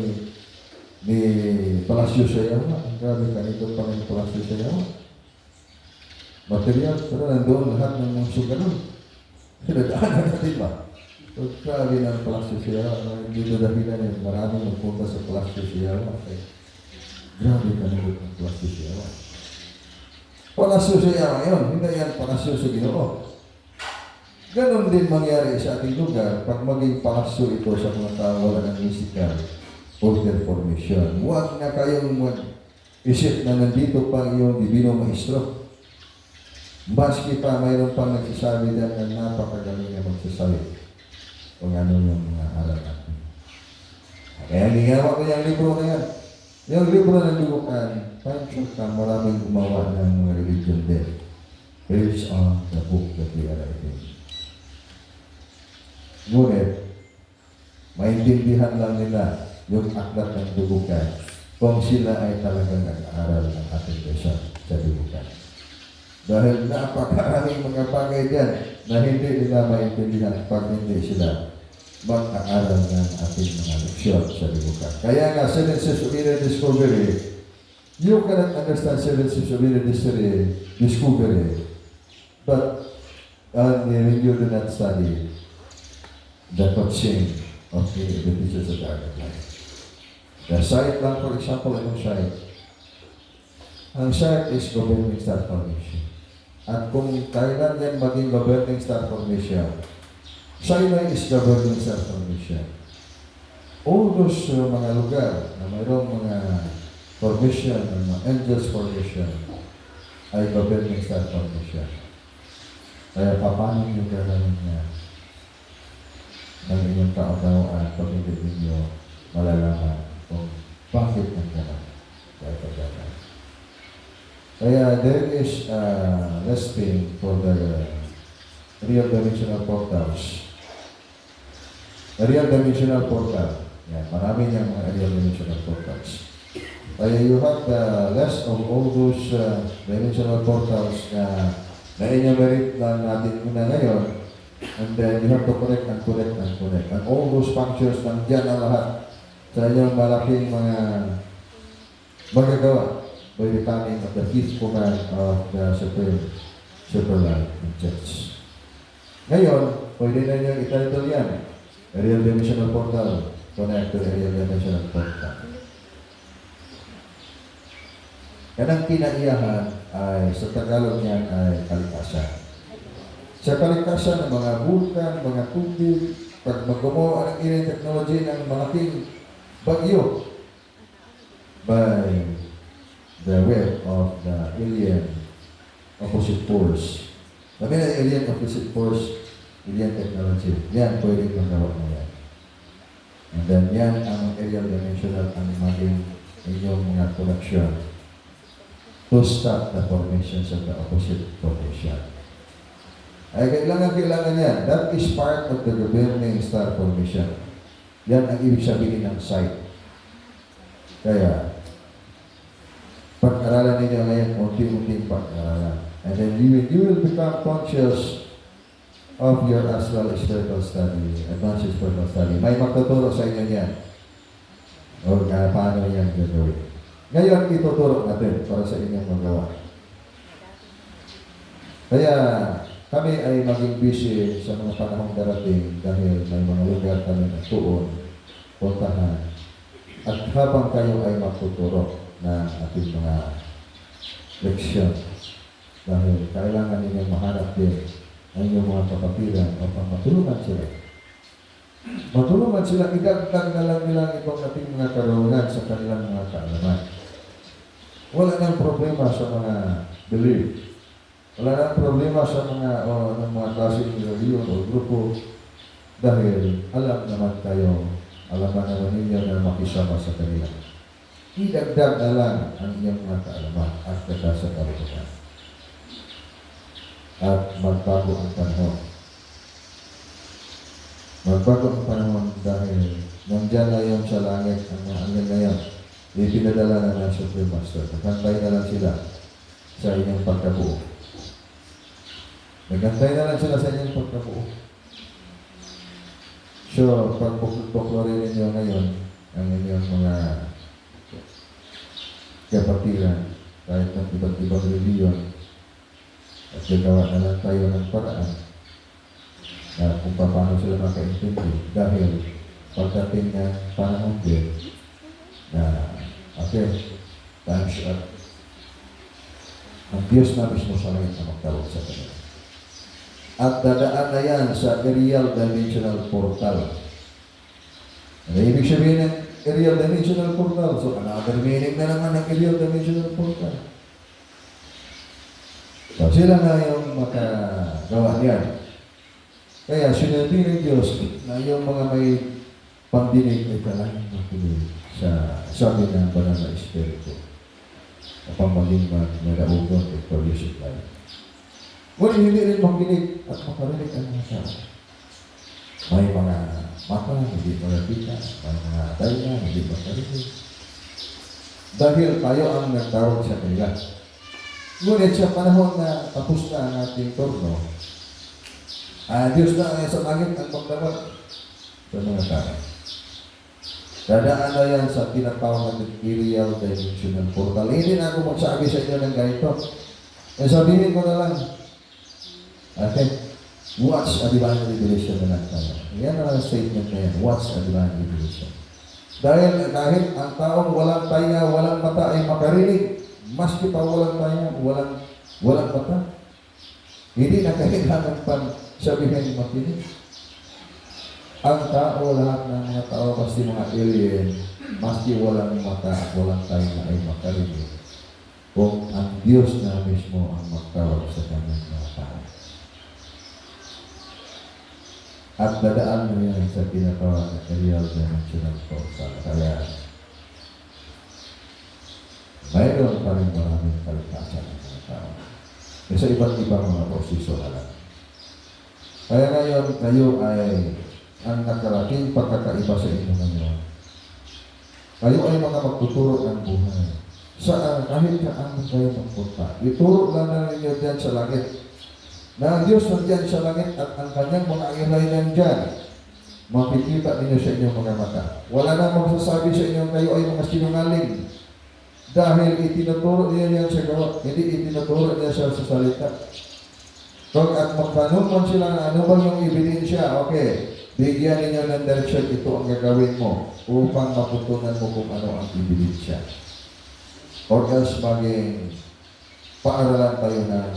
ni Palasyo Sayawa. Ang grabe kanito pa ng Palasyo Sayawa. Material, pero nandoon lahat ng mga suganon. Pinadaanan natin ba? So, grabe ng Palasyo Sayawa. Dito dahilan yun, maraming magpunta sa Palasyo Sayawa. Grabe kanito ng Palasyo Sayawa. Palasyo Sayawa yun, hindi yan palasyo sa Ginoo. Ganon din mangyari sa ating lugar pag maging palasyo ito sa mga tao wala ng physical order formation. Huwag na kayong mag-isip na nandito pa yung Divino Maestro. Maski pa mayroon pang nagsasabi dyan na napakagaling na magsasabi kung ano yung mga aral natin. Kaya ginawa ko yung libro na yan. Yung libro ng Lubukan, maraming gumawa ng mga religion din based on the book that we are writing. Ngunit, maintindihan lang nila yung aklat ng Lubukan kung sila ay talagang nag-aaral ng ating lesson sa Lubukan. Dahil napakaraming mga bagay dyan na hindi nila maintindihan pag hindi sila mag-aaral ng ating mga leksyon sa Lubukan. Kaya nga, Seven Steps of Inner Discovery, you cannot understand Seven Steps of Inner Discovery, but when you do not study the coaching of the teachers of the art of life. The site lang, for example, anong site? Ang site is governing star formation. At kung kailan yan maging governing star formation, Sinai is governing star formation. All those mga lugar na mayroong mga formation, mga angels formation, ay governing star formation. Kaya paano yung gagawin niya ng inyong kaagawan pag hindi ninyo malalaman kung bakit ang gano'n kaya pagkakal. Kaya there is a listing for the real dimensional portals. The real dimensional portal. Yan, marami niyang mga real dimensional portals. Kaya you have the list of all those dimensional portals na na-enumerate lang natin muna ngayon. And then you have to connect and connect and connect. And all those functions nandiyan na lahat sa inyong malaking mga magagawa by becoming of the fifth command of the Superlight in Church. Ngayon, pwede na niyong ititle yan. A real dimensional portal. Connect to a real dimensional portal. Yan ang kinaiyahan ay sa Tagalog niyan ay kalikasan. Sa kalikasan ng mga bulkan, mga tubig, pag maggumawa ng alien technology ng malaking bagyo by the web of the alien opposite force. Sabi na alien opposite force, alien technology. Yan, pwedeng magawa mo yan. And then yan ang aerial dimensional ang maging inyong mga connection to stop the formations of the opposite formation. Ay kailangan yan. That is part of the governing star formation. Yan ang ibig sabihin ng sight. Kaya, pag-aralan ninyo ngayon, unti-unting pag-aralan. And then you will become conscious of your astral spiritual study, advanced spiritual study. May magtuturo sa inyo yan. O paano yan gagawin. Ngayon, ituturo natin para sa inyong magawa. Kaya kami ay maging busy sa mga panahong darating dahil may mga lugar kami na tuon, puntahan. At habang kayo ay magtuturo ng ating mga leksyon, dahil kailangan ninyong mahanap din ang inyong mga kapatiran upang matulungan sila. Matulungan sila, idagdag na lang nila itong ating mga karunungan sa kanilang mga kaalaman. Wala nang problema sa mga belief. Wala nang problema sa mga ng mga klaseng reliyon o grupo dahil alam naman kayo, alam naman ninyo na makisama sa kanila. Idagdag na lang ang inyong mga kaalaman at sa kalukuhan. At magbago ang panahon. Magbago ang panahon dahil nandiyan na yun sa langit ang mga anghel na yan. Ipinadala na ng Supreme Master. Nagantay na lang sila sa inyong pagkabuo. Nagantay na lang sila sa inyong pagkabuo. So, pag puklorin ninyo ngayon ang inyong mga kapatiran, kahit ng iba't ibang reliyon, at gagawa na lang tayo ng paraan na kung paano sila makaintindi dahil pagdating ng panahon din na okay, time's up. Ang Diyos na mismo sa langit na magtawag sa kanila. At dadaan na yan sa aerial dimensional portal. Ano ibig sabihin ng aerial dimensional portal? So, another meaning na naman ng aerial dimensional portal. So, sila na yung makagawa niyan. Kaya sinabi ng Diyos na yung mga may pamdinig ay kailangan makinig sa sabi ng banal na Espiritu upang maging magdaugon at produce tayo. Ngunit hindi rin makinig at makarinig ang mga tao. May mga mata, hindi makakita, may mga tayo, hindi makarinig. Dahil tayo ang nagtawag sa kanila. Ngunit sa panahon na tapos na ang ating turno, Diyos na sa langit ang magdawag sa mga tao. Dadaan na yan sa tinatawag ng aerial dimensional portal. Hindi na ako magsabi sa inyo ng ganito. Sabihin ko na lang, okay, watch a divine revelation na lang tayo. Yan na lang statement na yan, watch a divine revelation. Dahil kahit ang taong walang tainga, walang mata ay makarinig, maski pa walang tainga, walang mata, hindi na kailangan pang sabihin makinig. Ang tao, lahat ng mga tao, pasti mga alien, maski walang mata at walang tainga ay makarinig. Kung ang Diyos na mismo ang magtawag sa kanyang mga tao. At dadaan mo yan sa tinatawag na aerial dimensional portal. Kaya, mayroon pa rin maraming kalikasan ng mga tao. Sa iba't ibang mga proseso na lang. Kaya ngayon, kayo ay ang nakalaking pagkakaiba sa inyo ngayon. Kayo ay mga magtuturo ng buhay. Saan, kahit saan kayo magpunta. Ituro lang na ninyo dyan sa langit. Na ang Diyos nandiyan sa langit at ang kanyang mga ilay nandyan. Makikita ninyo sa inyong mga mata. Wala na magsasabi sa inyo kayo ay mga sinungaling. Dahil itinuturo niya yan sa gawa. Hindi itinuturo niya siya sa salita. Kung at magtanong man sila na ano ba yung ebidensya, okay, bigyan ninyo ng direction, ito ang gagawin mo upang maputunan mo kung ano ang ebidensya. Or else maging paaralan tayo ng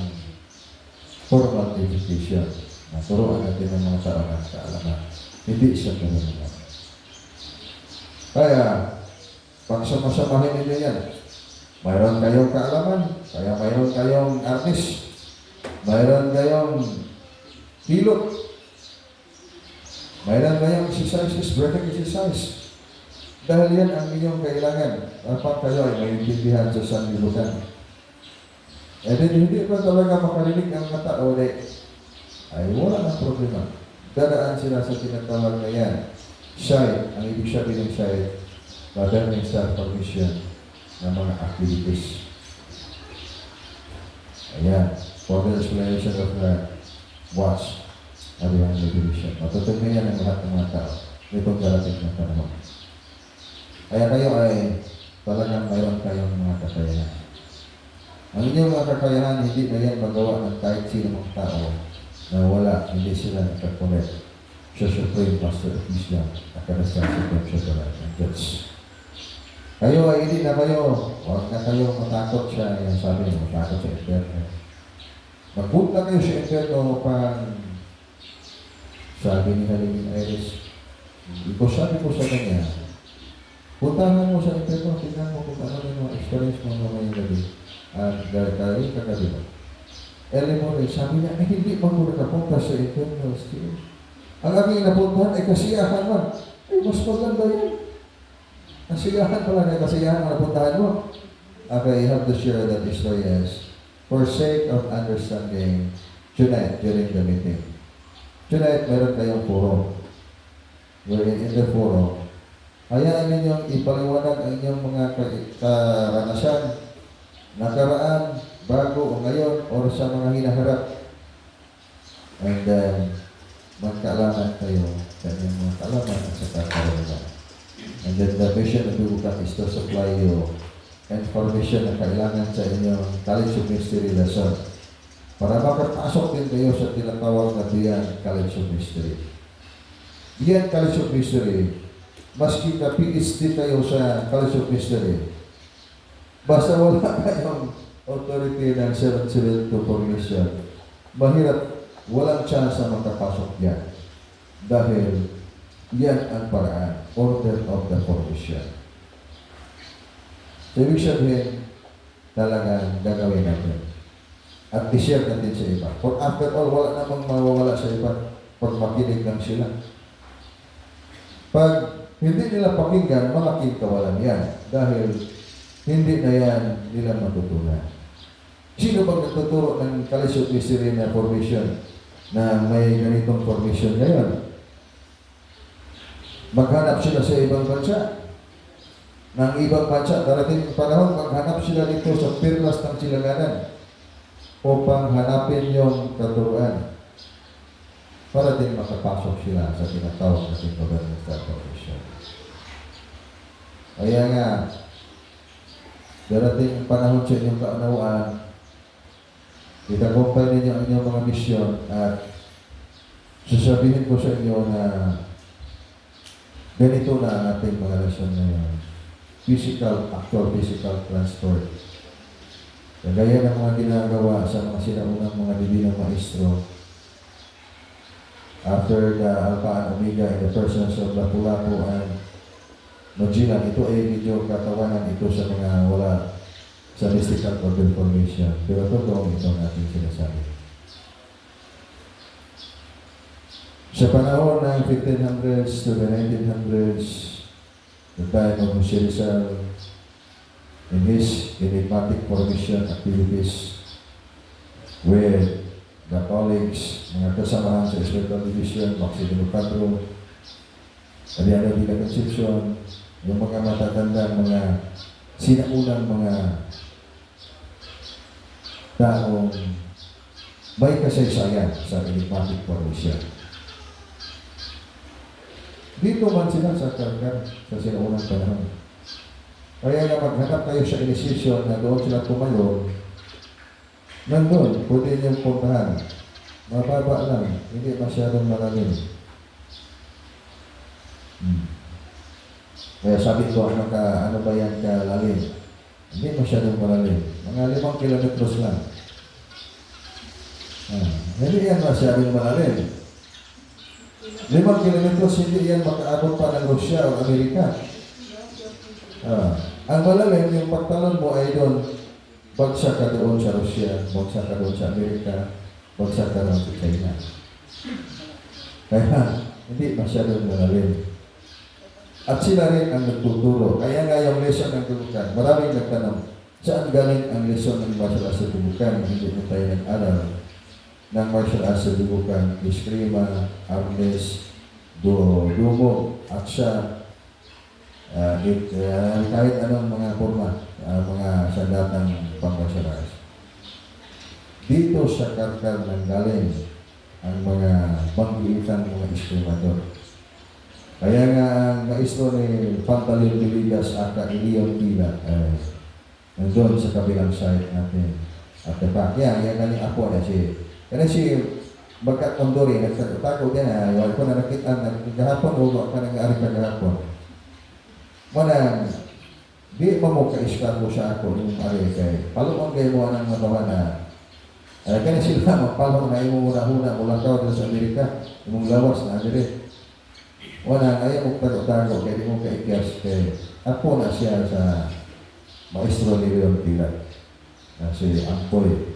formal education. Naturoan natin ng mga tao ng kaalaman. Hindi siya kaalaman. Kaya, pagsama-samahin ninyo yan, mayroon kayong kaalaman, kaya mayroon kayong artist, mayroon kayong hilot, mayroon kayong exercises, breathing exercise. Dahil yan ang inyong kailangan. Dapat kayo ay maintindihan sa sanlibutan. Eh hindi pa talaga makarinig ang mata o ay wala ng problema. Dadaan sila sa tinatawag na yan. Sight, ang ibig sabihin ng sight, learning self-permission ng mga activities. Ayan. For the explanation of the watch, Ariang Revolution. Matutugnan yan ang lahat ng mga tao. Itong darating na panahon. Kaya kayo ay talagang mayroon kayong mga kakayahan. Ang inyong mga kakayahan, hindi na yan magawa ng kahit sino mga tao na wala, hindi sila nakakulit sa Supreme Master of Wisdom at Karasang Supreme Sutera ng Diyos. Kayo ay hindi na kayo, huwag na kayo matakot sa, yung sabi niyo, matakot sa impyerno. Magpunta kayo sa impyerno pang sabi ni Haliming Iris, sabi ko sa kanya, puntahan mo sa impyerno, tingnan mo kung ano yung mga experience mo mamayang gabi. At dahil kagabi mo. Early morning, sabi niya, ay hindi pa ko nakapunta sa impyerno. Ang aming napuntahan ay kasiyahan man. Ay, mas maganda yun. Kasiyahan pala na kasiyahan ang napuntahan mo. Okay, I have to share that story as for sake of understanding tonight during the meeting. Tonight, meron kayong forum. We're in the forum. Hayaan ninyong ipaliwanag ang inyong mga karanasan, nakaraan, bago o ngayon, o sa mga hinaharap. And then, magkaalaman kayo sa inyong mga kaalaman at sa kakaranasan. And then the mission of the book is to supply you information na kailangan sa inyong College of Mystery lesson para makapasok din kayo sa tinatawag na Beyond College of Mystery. Beyond College of Mystery, maski ka PhD kayo sa College of Mystery, basta wala kayong authority ng 772 formation, mahirap, walang chance na makapasok yan. Dahil yan ang paraan, order of the formation. So, ibig sabihin, talagang gagawin natin. At i-share natin sa iba. For after all, wala namang mawawala sa iba pag makinig lang sila. Pag hindi nila pakinggan, malaking kawalan yan. Dahil hindi na yan nila matutunan. Sino bang nagtuturo ng College of Mystery na formation na may ganitong formation ngayon? Maghanap sila sa ibang bansa. Ng ibang bansa, darating ang panahon, maghanap sila dito sa pirlas ng silanganan upang hanapin yung katuruan para din makapasok sila sa tinatawag natin governmental formation. Kaya nga, darating ang panahon sa inyong kaunawaan, itagumpay ninyo ang inyong mga misyon at sasabihin ko sa inyo na ganito na ang ating mga lesson ngayon. Actual physical transport. Kagaya ng mga ginagawa sa mga sinaunang mga divinong maestro. After the Alpha and Omega in the persons of Lapu-Lapu and Magellan, ito ay medyo katawanan ito sa mga wala sa mystical order formation. Pero totoo ito natin sinasabi. Sa panahon ng 1500s to the 1900s, the time of Moshe Rizal, in his enigmatic formation activities with the colleagues, mga kasamahan sa Spiritual Division, Maximiliano Padro, Ariana Villa Concepcion, yung mga matatandang mga sinaunang mga taong may kasaysayan sa enigmatic formation. Dito man sila sa Karkar, sa sinaunang panahon. Kaya nga maghanap kayo sa initiation na doon sila tumayo, nandun, pwede niyong puntahan. Mababa lang, hindi masyadong malalim. Kaya sabi ko, ano ba yan kalalim? Hindi masyadong malalim. Mga 5 kilometros lang. Hindi yan masyadong malalim. 5 kilometros, hindi yan makaabot pa ng Russia o Amerika. Ang malalim, yung pagtalon mo ay doon, bagsak ka doon sa Russia, bagsak ka doon sa Amerika, bagsak ka doon sa China. Kaya, hindi masyadong malalim. At sila rin ang nagtuturo. Kaya nga yung lesson ng tubukan, maraming nagtanong, saan galing ang lesson ng martial arts sa tubukan? Hindi mo tayo nag-aral ng martial arts sa tubukan, eskrima, armless, dumo, aksya, kahit anong mga forma, mga sandatang pang-martial arts. Dito sa Karkar nang galing ang mga panggiitang mga eskrimador. Kaya nga ang maestro ni Pantalon Biligas at Leon Tila nandun sa kabilang side natin. At kaya galing ako na si Bagkat Mondori, nagtatago din wala ko na nakita, naghahapon, huwag ka nang-aari ka gahapon. Manang, di mo ka-iskat mo siya ako yung ari kay palong kayo mo ng matawa na kaya sila magpalong na yung muna-huna mula ka doon sa Amerika, yung lawas na dire. Wala, ayaw mo tago-tago, kaya di mo ka-ikyas kay ako na siya sa maestro ni Leon Tila. Na si Ampoy.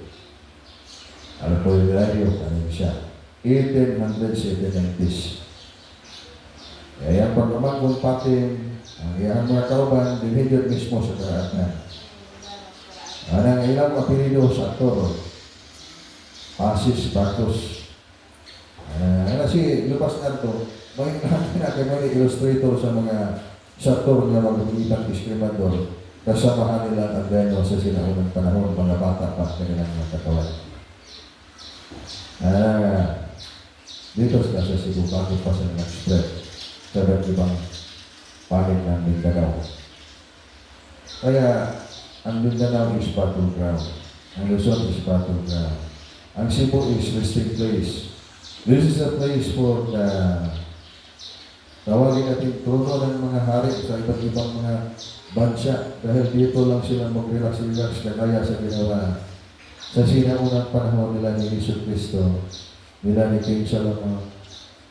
Ampoy Radio, ano siya? 1870s. Kaya pag amagong patin, ang iyang mga kauban, dinidyo mismo sa karatan. Anang ilang apelido sa aktor, Asis Batos. Si Lupas Narto, may mga illustrator sa mga saktor na mag-ibang diskrimador, kasamahan nila ang gano sa sinaunang panahon, mga bata pa kanilang mga katawan. Dito sa Cebu, bago pa sa nag-spread sa ibang panig ng Mindanao. Kaya, ang Mindanao is battleground. Ang Luzon is battleground. Ang Cebu is resting place. This is a place for the tawagin natin trono ng mga hari sa iba't ibang mga bansa. Dahil dito lang sila mag-relax-relax kagaya sa ginawa sa sinaunang panahon nila ni Yesu Cristo, nila ni King Solomon,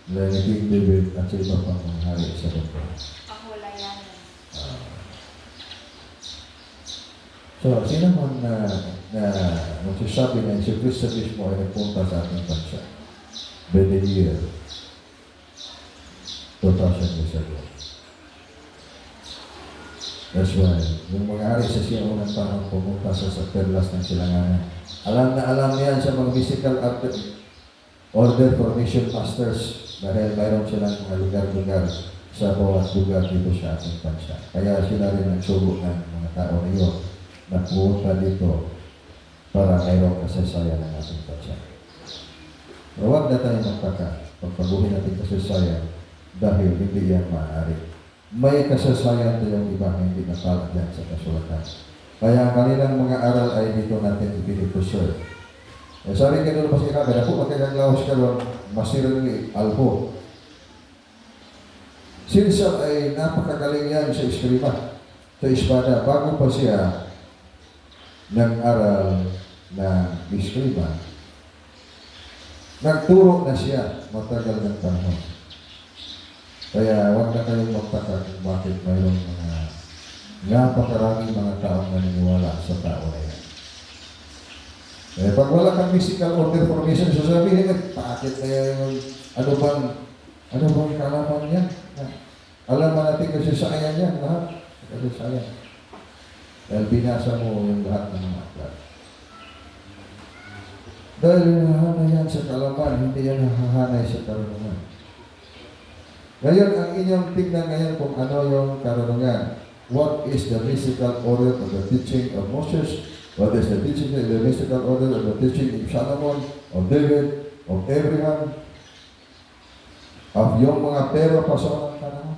nila ni King David, at sa ibang pang mga hari sa mundo. So, sino man na magsasabi na si Cristo mismo ay nagpunta sa ating bansa? By the year 2000 years ago. That's why, yung mga hari sa sinaunang panahon pumunta sa perlas ng silanganan. Alam na alam niyan sa mga mystical order formation masters dahil mayroon silang mga lugar-lugar sa bawat lugar dito sa ating bansa. Kaya sila rin nagsubo ng mga tao na yun na pumunta dito para mayroong kasaysayan ng ating bansa. Pero huwag na tayo pagpaguhin natin kasaysayan dahil hindi yan maaari. May kasaysayan tayong iba na hindi napala dyan sa kasulatan. Kaya ang kanilang mga aral ay dito natin ipinipreserve. Sabi ka doon kasi kami, ako magkakaglawas ka doon, masirang albo. Si Rizal ay napakagaling yan sa eskrima, sa espada. Bago pa siya nag-aral ng eskrima, nagturo na siya matagal ng panahon. Kaya huwag na kayong magtaka kung bakit mayroong mga napakaraming mga taong naniniwala sa tao na yan. Pag wala kang mystical order formation, sasabihin, bakit kaya yung ano bang kalaman yan? Alam ba natin kasi sayan yan, lahat? Kasi sayan. Dahil binasa mo yung lahat ng mga aklat. Dahil nahahanay yan sa kalaman, hindi yan nahahanay sa karunungan. Ngayon, ang inyong tignan ngayon kung ano yung karunungan. What is the mystical order of the teaching of Moses? What is the teaching of the mystical order of the teaching of Solomon, of David, of Abraham, of yung mga pero pa sa unang panahon?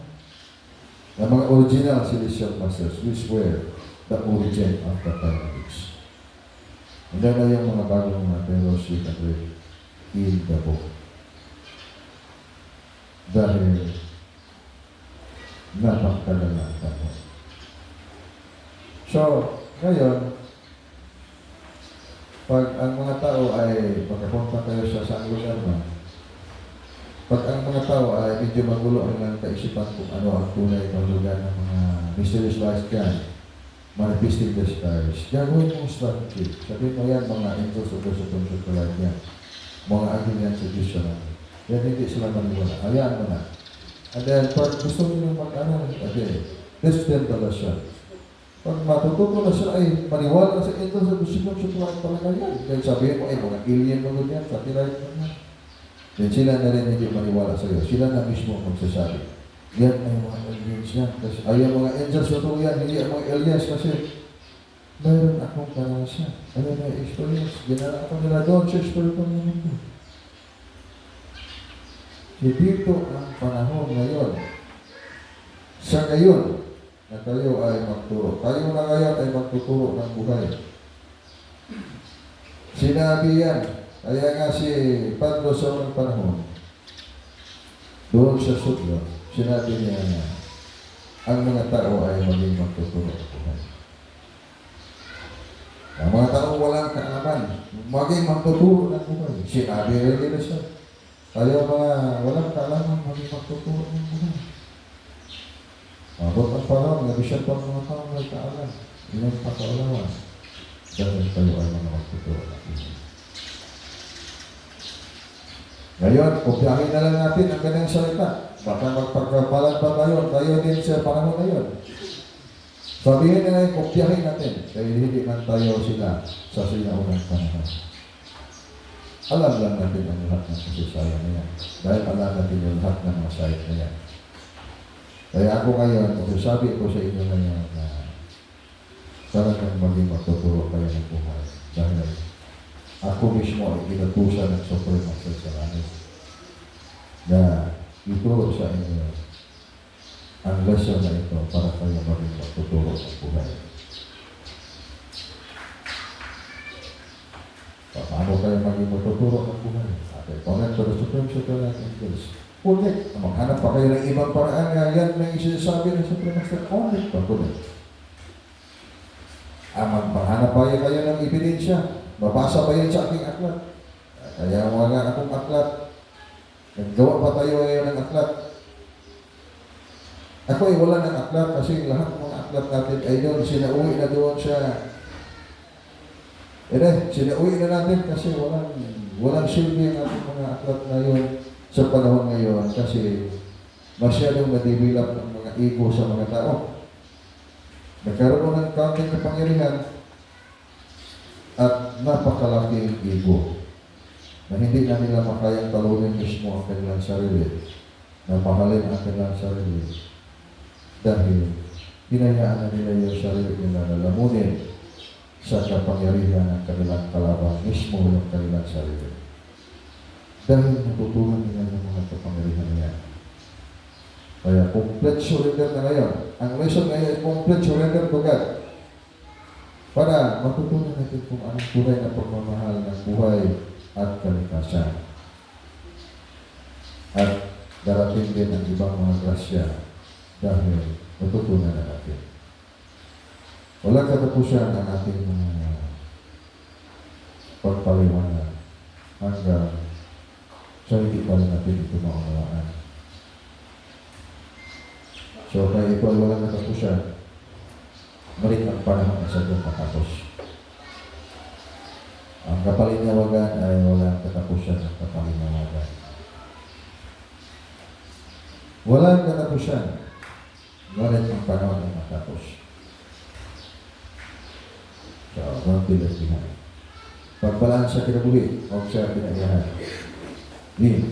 The mga original celestial masters, which were the origin of the Talmudics. Hindi na yung mga bagong mga pero secret in the book. Dahil napakatagal na ang panahon. So, ngayon, pag ang mga tao ay magkapunta kayo sa saan lugar man, pag ang mga tao ay medyo magulo ang kaisipan kung ano ang tunay ng lugar ng mga mysterious lives dyan, manifesting the stars, gagawin mong strategy. Sabihin mo yan, mga angels of the supernatural life yan. Mga agil yan sa Diyos na. Yan hindi sila maniwala. Hayaan mo na. And then, pag gusto nyo mag-aral, teach them the lesson. Pag matututo na sila, ay maniwala sa angels of the supernatural talaga yan. Then sabihin mo, mga alien mo yan, satellite mo yan. Then sila na rin hindi maniwala sa iyo. Sila na mismo magsasabi. Yan ay mga aliens yan. Kasi ay mga angels na ito yan, hindi ang mga aliens kasi mayroon akong karanasan. Ano na experience? Ginala ako nila doon sa spiritual mundo. Dito ang panahon ngayon Sa ngayon, na kayo ay magturo. Kayo na ngayon ay magtuturo ng buhay. Sinabi yan. Kaya nga si Pablo sa unang panahon, doon sa sudlo, sinabi niya na ang mga tao ay maging magtuturo ng buhay. Ang mga tao walang kaalaman, maging magtuturo ng buhay. Sinabi rin nila siya. Kaya mga walang kaalaman, maging magtuturo ng buhay. Abot ang panahon, nabisyan pa ang mga tao may kaalam. Ilang pakaalaman. Dahil kayo ay mga magtuturo ng buhay. Ngayon, kopyahin na lang natin ang kanyang salita. Baka magpagkapalan pa tayo din sa panahon na yun. Sabihin na lang, kopyahin natin. Kaya hindi man tayo sila sa sinaunang panahon. Alam lang natin ang lahat ng kasaysayan na yan. Dahil alam natin yung lahat ng mga site na yan. Kaya ako ngayon, sabi ko sa inyo ngayon na talagang maging magtuturo kayo ng buhay. Dahil ako mismo ay inutusan ng Supreme Master sa langit na ituro sa inyo ang lesson na ito para kayo maging magtuturo ng buhay. Paano kayo maging magtuturo ng buhay? Okay, comment to the Supreme Secretary Angels. Ulit, maghanap pa kayo ng ibang paraan nga yan na isasabi ng Supreme Master. Ulit pa, ulit. Maghanap pa kayo ng ebidensya. Babasa ba yun sa aking aklat? Kaya mga akong aklat. Naggawa pa tayo ngayon ng aklat. Ako ay wala ng aklat kasi lahat ng mga aklat natin ay doon. Sinauwi na doon siya. Sinauwi na natin kasi walang silbi ang ating mga aklat ngayon sa panahon ngayon kasi masyadong nadibilap ng mga ego sa mga tao. Nagkaroon ng kaunting kapangyarihan at napakalaking ego na hindi na nila makayang talunin mismo ang kanilang sarili, na mahalin ang kanilang sarili dahil hinayaan na nila yung sarili nila na lamunin sa kapangyarihan ng kanilang kalaban, mismo yung kanilang sarili. Dahil natutunan nila ng mga kapangyarihan niya. Kaya complete surrender na ngayon. Ang lesson ngayon ay complete surrender to God. Para matutunan natin kung anong tunay na pagmamahal ng buhay at kalikasan. At darating din ang ibang mga grasya dahil matutunan na natin. Walang katapusan ang ating mga pagpaliwanag hanggang sa hindi pa rin natin ito maunawaan. So kaya ito ay walang katapusan. Balik ang panahon na sa doon matapos. Ang kapalinawagan ay walang katapusan ng kapalinawagan. Walang katapusan. Balik ang panahon na matapos. So, walang pilas behind. Pagbalaan sa kinabuhi, huwag siya pinaiyahan. Din.